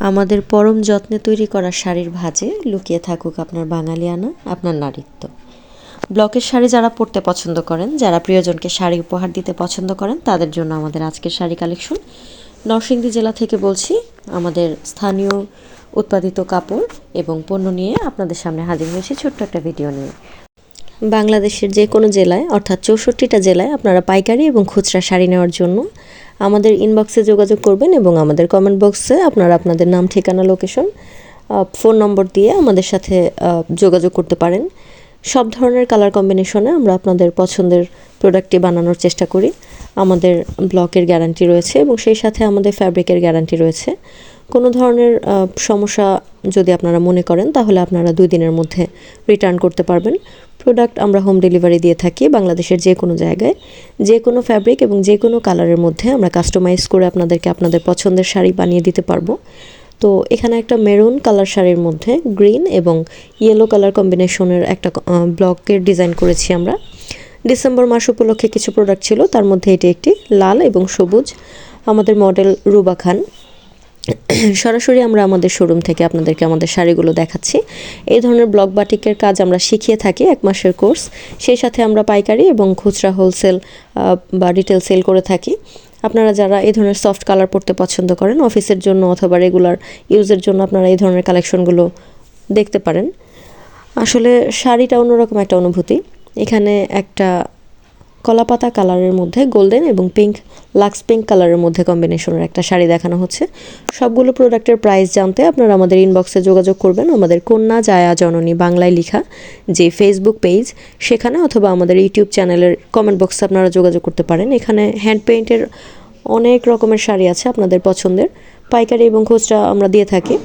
আমাদের পরম যত্নে তৈরি করা শাড়ির ভাঁজে লুকিয়ে থাকুক আপনার বাঙালিয়ানা, আপনার নারীত্ব। ব্লকের শাড়ি যারা পরতে পছন্দ করেন, যারা প্রিয়জনকে শাড়ি উপহার দিতে পছন্দ করেন, তাদের জন্য আমাদের আজকের শাড়ি কালেকশন। নরসিংদী জেলা থেকে বলছি। আমাদের স্থানীয় উৎপাদিত কাপড় এবং পণ্য নিয়ে আপনাদের সামনে হাজির হয়েছি ছোট্ট একটা ভিডিও নিয়ে। বাংলাদেশের যে কোনো জেলায় অর্থাৎ 64টা জেলায় আপনারা পাইকারি এবং খুচরা শাড়ি নেওয়ার জন্য আমাদের ইনবক্সে যোগাযোগ করবেন এবং আমাদের কমেন্ট বক্সে আপনারা আপনাদের নাম, ঠিকানা, লোকেশন, ফোন নম্বর দিয়ে আমাদের সাথে যোগাযোগ করতে পারেন। সব ধরনের কালার কম্বিনেশনে আমরা আপনাদের পছন্দের প্রোডাক্টটি বানানোর চেষ্টা করি। আমাদের ব্লকের গ্যারান্টি রয়েছে এবং সেই সাথে আমাদের ফ্যাব্রিকের গ্যারান্টি রয়েছে। কোনো ধরনের সমস্যা যদি আপনারা মনে করেন তাহলে আপনারা 2 দিনের মধ্যে রিটার্ন করতে পারবেন। প্রোডাক্ট আমরা হোম ডেলিভারি দিয়ে থাকি বাংলাদেশের যে কোনো জায়গায়। যে কোনো ফ্যাব্রিক এবং যে কোনো কালারের মধ্যে আমরা কাস্টমাইজ করে আপনাদেরকে আপনাদের পছন্দের শাড়ি বানিয়ে দিতে পারবো। তো এখানে একটা মেরুন কালার শাড়ির মধ্যে গ্রিন এবং ইয়েলো কালার কম্বিনেশনের একটা ব্লকের ডিজাইন করেছি আমরা। ডিসেম্বর মাস উপলক্ষে কিছু প্রোডাক্ট ছিল, তার মধ্যে এটি একটি লাল এবং সবুজ। আমাদের মডেল রুবা খান। সরাসরি আমরা আমাদের শোরুম থেকে আপনাদেরকে আমাদের শাড়িগুলো দেখাচ্ছি। এই ধরনের ব্লক বাটিকের কাজ আমরা শিখিয়ে থাকি 1 মাসের কোর্স। সেই সাথে আমরা পাইকারি এবং খুচরা হোলসেল বা রিটেল সেল করে থাকি। আপনারা যারা এই ধরনের সফট কালার পরতে পছন্দ করেন, অফিসের জন্য অথবা রেগুলার ইউজের জন্য আপনারা এই ধরনের কালেকশনগুলো দেখতে পারেন। আসলে শাড়িটা অন্যরকম একটা অনুভূতি। এখানে একটা কলাপাতা কালারের মধ্যে গোল্ডেন এবং পিঙ্ক, লাক্স পিঙ্ক কালারের মধ্যে কম্বিনেশনের একটা শাড়ি দেখানো হচ্ছে। সবগুলো প্রোডাক্টের প্রাইস জানতে আপনারা আমাদের ইনবক্সে যোগাযোগ করবেন। আমাদের কন্যা জায়া জননী বাংলায় লেখা যে ফেসবুক পেজ, সেখানে অথবা আমাদের ইউটিউব চ্যানেলের কমেন্ট বক্সে আপনারা যোগাযোগ করতে পারেন। এখানে হ্যান্ড পেইন্টের অনেক রকমের শাড়ি আছে আপনাদের পছন্দের। পাইকারি এবং খুচরা আমরা দিয়ে থাকি।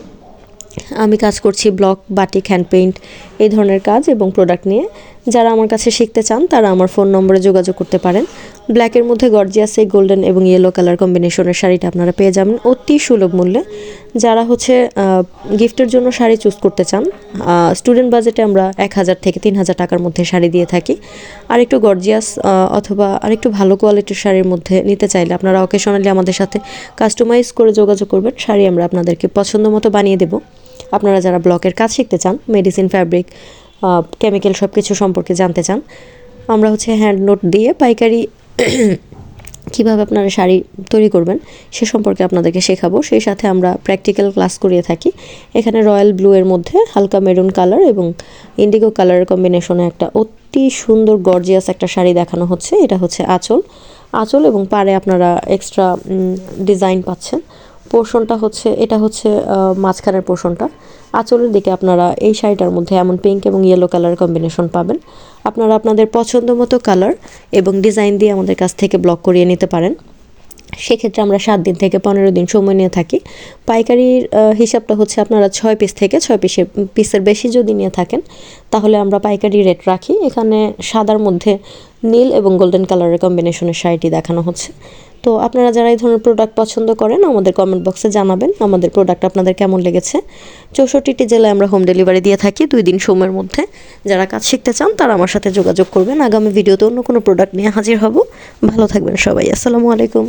আমি কাজ করছি ব্লক, বাটিক, হ্যান্ড পেইন্ট এই ধরনের কাজ এবং প্রোডাক্ট নিয়ে। যারা আমার কাছে শিখতে চান তারা আমার ফোন নম্বরে যোগাযোগ করতে পারেন। ব্ল্যাকের মধ্যে গর্জিয়াস এই গোল্ডেন এবং ইয়েলো কালার কম্বিনেশনের শাড়িটা আপনারা পেয়ে যাবেন অতি সুলভ মূল্যে। যারা গিফটের জন্য শাড়ি চুজ করতে চান, স্টুডেন্ট বাজেটে আমরা 1000 থেকে 3000 টাকার মধ্যে শাড়ি দিয়ে থাকি। আরেকটু গর্জিয়াস অথবা আরেকটু ভালো কোয়ালিটির শাড়ির মধ্যে নিতে চাইলে আপনারা অকেশনালি আমাদের সাথে কাস্টমাইজ করে যোগাযোগ করবেন। শাড়ি আমরা আপনাদেরকে পছন্দ মতো বানিয়ে দেব। আপনারা যারা ব্লকের কাজ শিখতে চান, মেডিসিন, ফ্যাব্রিক, কেমিক্যাল সব কিছু সম্পর্কে জানতে চান, আমরা হ্যান্ড নোট দিয়ে পাইকারি কীভাবে আপনারা শাড়ি তৈরি করবেন সে সম্পর্কে আপনাদেরকে শেখাবো। সেই সাথে আমরা প্র্যাকটিক্যাল ক্লাস করিয়ে থাকি। এখানে রয়্যাল ব্লু এর মধ্যে হালকা মেরুন কালার এবং ইন্ডিগো কালারের কম্বিনেশনে একটা অতি সুন্দর গর্জিয়াস একটা শাড়ি দেখানো হচ্ছে। এটা আঁচল এবং পাড়ে আপনারা এক্সট্রা ডিজাইন পাচ্ছেন। পোর্শনটা এটা মাঝখানের পোর্শনটা। আঁচলের দিকে আপনারা এই শাড়িটার মধ্যে এমন পিঙ্ক এবং ইয়েলো কালার কম্বিনেশন পাবেন। আপনারা আপনাদের পছন্দ মতো কালার এবং ডিজাইন দিয়ে আমাদের কাছ থেকে ব্লক করিয়ে নিতে পারেন। সেক্ষেত্রে আমরা 7 দিন থেকে 15 দিন সময় নিয়ে থাকি। পাইকারির হিসাবটা আপনারা 6 পিস থেকে 6 পিসের বেশি যদি নিয়ে থাকেন তাহলে আমরা পাইকারি রেট রাখি। এখানে সাদার মধ্যে নীল এবং গোল্ডেন কালারের কম্বিনেশনের শাড়িটি দেখানো হচ্ছে। তো আপনারা যারা এই ধরনের প্রোডাক্ট পছন্দ করেন আমাদের কমেন্ট বক্সে জানাবেন আমাদের প্রোডাক্ট আপনাদের কেমন লেগেছে। 64টি জেলায় আমরা হোম ডেলিভারি দিয়ে থাকি 2 দিন সময়ের মধ্যে। যারা কাজ শিখতে চান তারা আমার সাথে যোগাযোগ করবেন। আগামী ভিডিওতে অন্য কোনো প্রোডাক্ট নিয়ে হাজির হব। ভালো থাকবেন সবাই। আসসালামু আলাইকুম।